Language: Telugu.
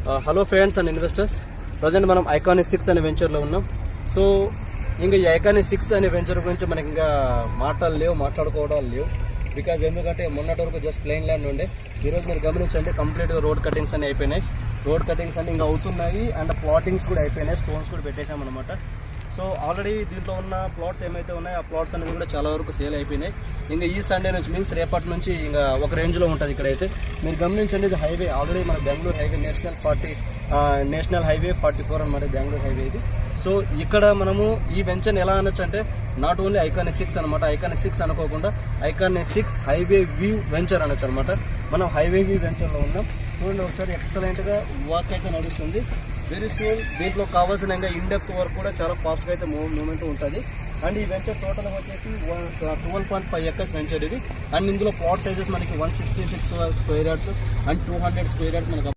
Hello friends and investors, present మనం ఐకానిక్ 6 అనే వెంచర్లో ఉన్నాం. సో ఇంకా ఈ ఐకానిక్ 6 అనే వెంచర్ గురించి మనకి ఇంకా మాట్లాడుకోవడాలు లేవు. బికాజ్ ఎందుకంటే మొన్నటి వరకు జస్ట్ ప్లెయిన్ ల్యాండ్ ఉండే. ఈరోజు మీరు గమనించండి, కంప్లీట్గా రోడ్ కటింగ్స్ అన్నీ అయిపోయినాయి. రోడ్ కటింగ్స్ అన్నీ ఇంకా అవుతున్నాయి అండ్ ప్లాటింగ్స్ కూడా అయిపోయినాయి. స్టోన్స్ కూడా పెట్టేశామన్నమాట. సో ఆల్రెడీ దీంట్లో ఉన్న ప్లాట్స్ ఏమైతే ఉన్నాయో ఆ ప్లాట్స్ అనేది కూడా చాలా వరకు సేల్ అయిపోయినాయి. ఇంకా ఈ సండే నుంచి మీన్స్ రేపటి నుంచి ఇంకా ఒక రేంజ్లో ఉంటుంది. ఇక్కడైతే మీరు గమనించండి, ఇది హైవే ఆల్రెడీ మన బెంగళూరు హైవే నేషనల్ హైవే 44 అనమాట, బెంగళూరు హైవే ఇది. సో ఇక్కడ మనము ఈ వెంచర్ని ఎలా అనొచ్చు అంటే నాట్ ఓన్లీ ఐకానిక్ 6 అనమాట. ఐకానిక్ 6 అనుకోకుండా ఐకానిక్ 6 హైవే వ్యూ వెంచర్ అనొచ్చు అనమాట. మనం హైవే వ్యూ వెంచర్లో ఉన్నాం. చూడండి ఒకసారి, ఎక్సలెంట్గా వర్క్ అయితే నడుస్తుంది. వెరీ సూన్ దీంట్లో కావాల్సిన ఇంకా ఇన్డెప్త్ వర్క్ కూడా చాలా ఫాస్ట్గా అయితే మూవ్మెంట్ ఉంటుంది. అండ్ ఈ వెంచర్ టోటల్గా వచ్చేసి 12.5 acres వెంచర్ ఇది. అండ్ ఇందులో ప్లాట్ సైజెస్ మనకి 166 square yards and 200 square yards మనకి